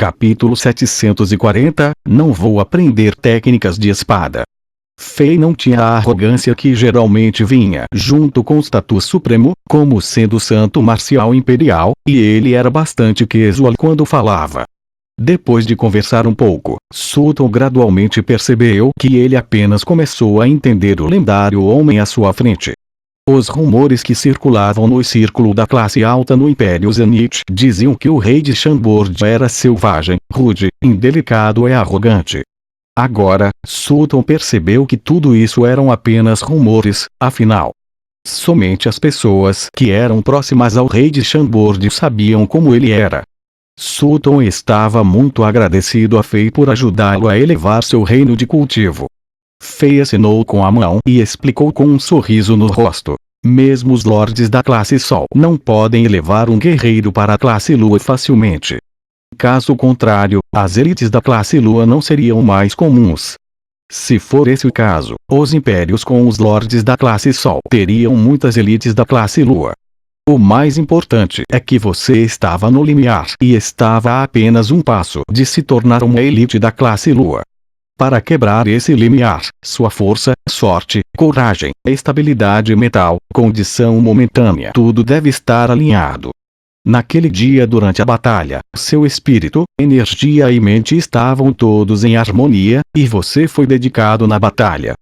Capítulo 740 Não vou aprender técnicas de espada. Fei não tinha a arrogância que geralmente vinha junto com o status supremo, como sendo santo marcial imperial, e ele era bastante casual quando falava. Depois de conversar um pouco, Sultan gradualmente percebeu que ele apenas começou a entender o lendário homem à sua frente. Os rumores que circulavam no círculo da classe alta no Império Zenith diziam que o rei de Chambord era selvagem, rude, indelicado e arrogante. Agora, Sultan percebeu que tudo isso eram apenas rumores, afinal. Somente as pessoas que eram próximas ao rei de Chambord sabiam como ele era. Sultan estava muito agradecido a Fei por ajudá-lo a elevar seu reino de cultivo. Fei assinou com a mão e explicou com um sorriso no rosto. Mesmo os lordes da classe Sol não podem elevar um guerreiro para a classe Lua facilmente. Caso contrário, as elites da classe Lua não seriam mais comuns. Se for esse o caso, os impérios com os lordes da classe Sol teriam muitas elites da classe Lua. O mais importante é que você estava no limiar e estava a apenas um passo de se tornar uma elite da classe Lua. Para quebrar esse limiar, sua força, sorte, coragem, estabilidade mental, condição momentânea, tudo deve estar alinhado. Naquele dia durante a batalha, seu espírito, energia e mente estavam todos em harmonia, e você foi dedicado na batalha.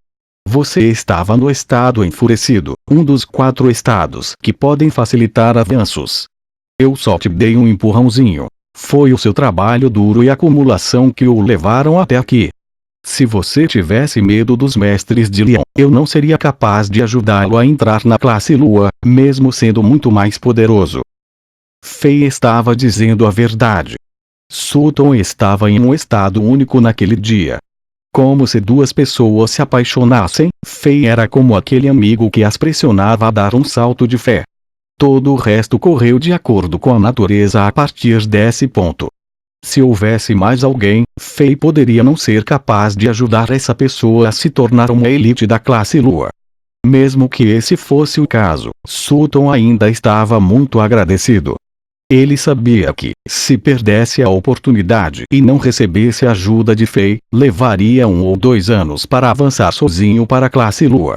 Você estava no estado enfurecido, um dos 4 estados que podem facilitar avanços. Eu só te dei um empurrãozinho. Foi o seu trabalho duro e acumulação que o levaram até aqui. Se você tivesse medo dos mestres de Leão, eu não seria capaz de ajudá-lo a entrar na classe Lua, mesmo sendo muito mais poderoso. Fei estava dizendo a verdade. Sultan estava em um estado único naquele dia. Como se 2 pessoas se apaixonassem, Fei era como aquele amigo que as pressionava a dar um salto de fé. Todo o resto correu de acordo com a natureza a partir desse ponto. Se houvesse mais alguém, Fei poderia não ser capaz de ajudar essa pessoa a se tornar uma elite da classe Lua. Mesmo que esse fosse o caso, Sultan ainda estava muito agradecido. Ele sabia que, se perdesse a oportunidade e não recebesse a ajuda de Fei, levaria 1 ou 2 anos para avançar sozinho para a classe Lua.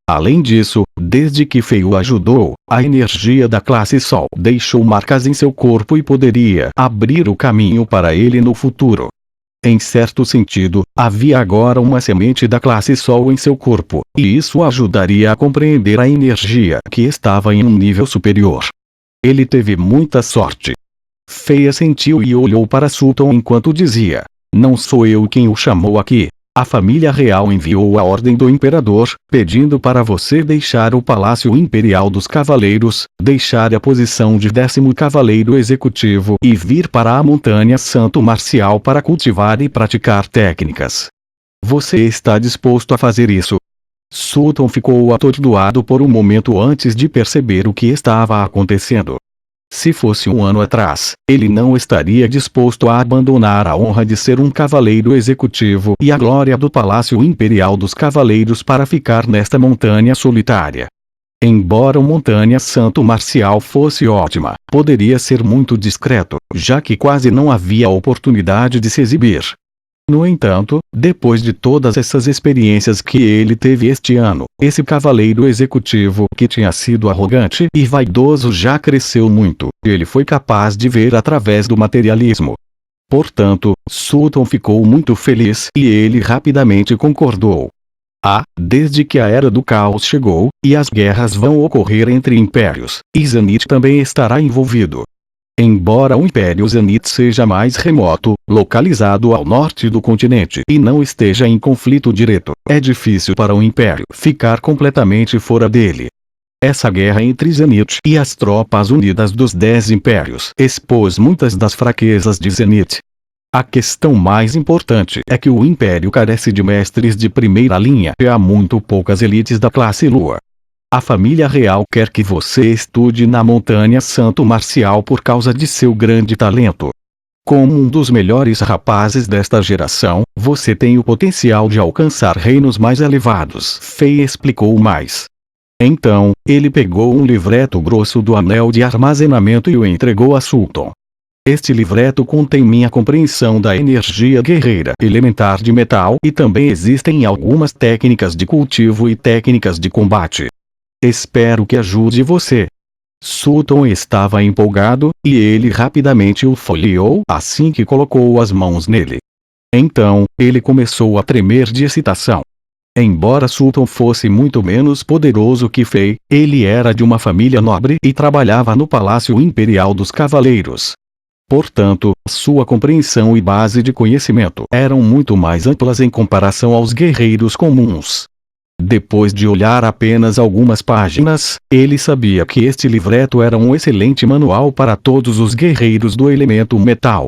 Além disso, desde que Fei o ajudou, a energia da classe Sol deixou marcas em seu corpo e poderia abrir o caminho para ele no futuro. Em certo sentido, havia agora uma semente da classe Sol em seu corpo, e isso ajudaria a compreender a energia que estava em um nível superior. Ele teve muita sorte. Fei assentiu e olhou para Sultan enquanto dizia: não sou eu quem o chamou aqui. A família real enviou a ordem do imperador, pedindo para você deixar o Palácio Imperial dos Cavaleiros, deixar a posição de 10º Cavaleiro Executivo e vir para a Montanha Santo Marcial para cultivar e praticar técnicas. Você está disposto a fazer isso? Sultan ficou atordoado por um momento antes de perceber o que estava acontecendo. Se fosse 1 ano atrás, ele não estaria disposto a abandonar a honra de ser um cavaleiro executivo e a glória do Palácio Imperial dos Cavaleiros para ficar nesta montanha solitária. Embora a Montanha Santo Marcial fosse ótima, poderia ser muito discreto, já que quase não havia oportunidade de se exibir. No entanto, depois de todas essas experiências que ele teve este ano, esse cavaleiro executivo que tinha sido arrogante e vaidoso já cresceu muito. Ele foi capaz de ver através do materialismo. Portanto, Sultan ficou muito feliz e ele rapidamente concordou. Desde que a Era do Caos chegou, e as guerras vão ocorrer entre impérios, e Zenith também estará envolvido. Embora o Império Zenith seja mais remoto, localizado ao norte do continente e não esteja em conflito direto, é difícil para o Império ficar completamente fora dele. Essa guerra entre Zenith e as tropas unidas dos 10 impérios expôs muitas das fraquezas de Zenith. A questão mais importante é que o Império carece de mestres de primeira linha e há muito poucas elites da classe Lua. A família real quer que você estude na Montanha Santo Marcial por causa de seu grande talento. Como um dos melhores rapazes desta geração, você tem o potencial de alcançar reinos mais elevados. Fei explicou mais. Então, ele pegou um livreto grosso do anel de armazenamento e o entregou a Sultan. Este livreto contém minha compreensão da energia guerreira elementar de metal e também existem algumas técnicas de cultivo e técnicas de combate. Espero que ajude você. Sutton estava empolgado, e ele rapidamente o folheou assim que colocou as mãos nele. Então, ele começou a tremer de excitação. Embora Sutton fosse muito menos poderoso que Fei, ele era de uma família nobre e trabalhava no Palácio Imperial dos Cavaleiros. Portanto, sua compreensão e base de conhecimento eram muito mais amplas em comparação aos guerreiros comuns. Depois de olhar apenas algumas páginas, ele sabia que este livreto era um excelente manual para todos os guerreiros do elemento metal.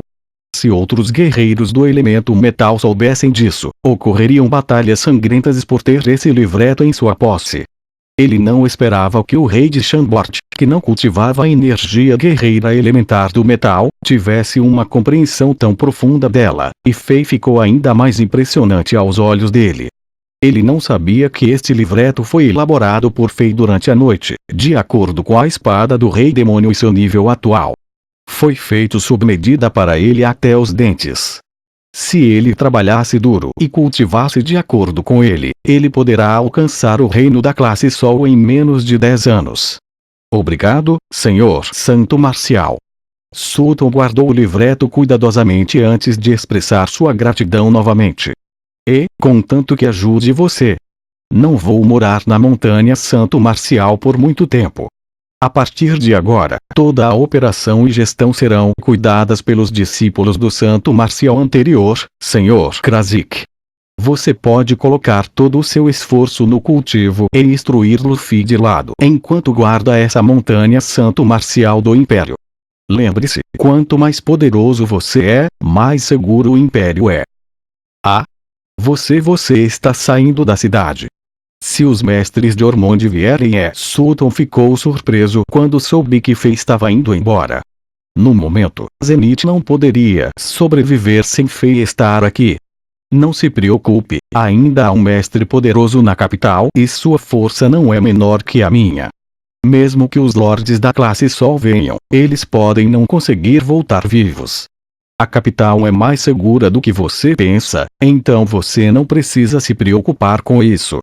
Se outros guerreiros do elemento metal soubessem disso, ocorreriam batalhas sangrentas por ter esse livreto em sua posse. Ele não esperava que o rei de Chambord, que não cultivava a energia guerreira elementar do metal, tivesse uma compreensão tão profunda dela, e Fei ficou ainda mais impressionante aos olhos dele. Ele não sabia que este livreto foi elaborado por Fei durante a noite, de acordo com a espada do rei demônio e seu nível atual. Foi feito sob medida para ele até os dentes. Se ele trabalhasse duro e cultivasse de acordo com ele, ele poderá alcançar o reino da classe Sol em menos de 10 anos. Obrigado, Senhor Santo Marcial. Sutton guardou o livreto cuidadosamente antes de expressar sua gratidão novamente. E, contanto que ajude você. Não vou morar na montanha Santo Marcial por muito tempo. A partir de agora, toda a operação e gestão serão cuidadas pelos discípulos do Santo Marcial anterior, Sr. Krasik. Você pode colocar todo o seu esforço no cultivo e instruir Luffy de lado enquanto guarda essa montanha Santo Marcial do Império. Lembre-se, quanto mais poderoso você é, mais seguro o Império é. Ah! Você está saindo da cidade. Se os mestres de Ormond vierem Sutton ficou surpreso quando soube que Fei estava indo embora. No momento, Zenith não poderia sobreviver sem Fei estar aqui. Não se preocupe, ainda há um mestre poderoso na capital e sua força não é menor que a minha. Mesmo que os lordes da classe Sol venham, eles podem não conseguir voltar vivos. A capital é mais segura do que você pensa, então você não precisa se preocupar com isso.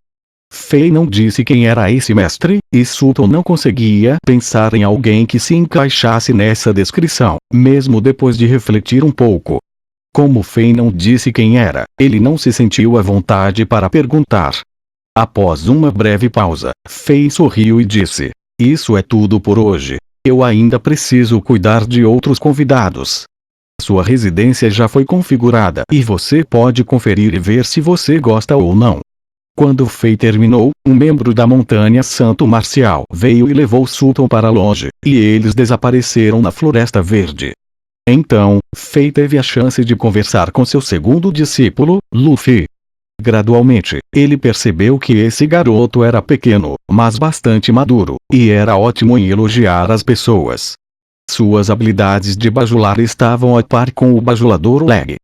Fei não disse quem era esse mestre, e Sutton não conseguia pensar em alguém que se encaixasse nessa descrição, mesmo depois de refletir um pouco. Como Fei não disse quem era, ele não se sentiu à vontade para perguntar. Após uma breve pausa, Fei sorriu e disse: Isso é tudo por hoje. Eu ainda preciso cuidar de outros convidados. Sua residência já foi configurada e você pode conferir e ver se você gosta ou não. Quando Fei terminou, um membro da montanha Santo Marcial veio e levou Sutton para longe, e eles desapareceram na Floresta Verde. Então, Fei teve a chance de conversar com seu segundo discípulo, Luffy. Gradualmente, ele percebeu que esse garoto era pequeno, mas bastante maduro, e era ótimo em elogiar as pessoas. Suas habilidades de bajular estavam a par com o bajulador Leg.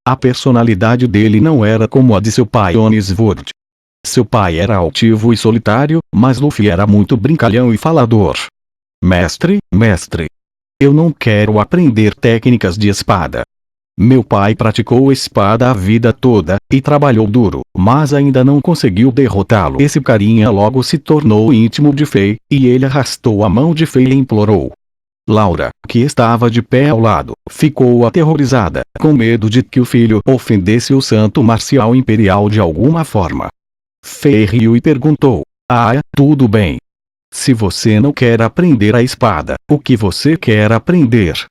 A personalidade dele não era como a de seu pai Oniswood. Seu pai era altivo e solitário, mas Luffy era muito brincalhão e falador. Mestre, eu não quero aprender técnicas de espada. Meu pai praticou espada a vida toda, e trabalhou duro, mas ainda não conseguiu derrotá-lo. Esse carinha logo se tornou íntimo de Fei, e ele arrastou a mão de Fei e implorou. Laura, que estava de pé ao lado, ficou aterrorizada, com medo de que o filho ofendesse o Santo Marcial Imperial de alguma forma. Fei riu e perguntou: tudo bem. Se você não quer aprender a espada, o que você quer aprender?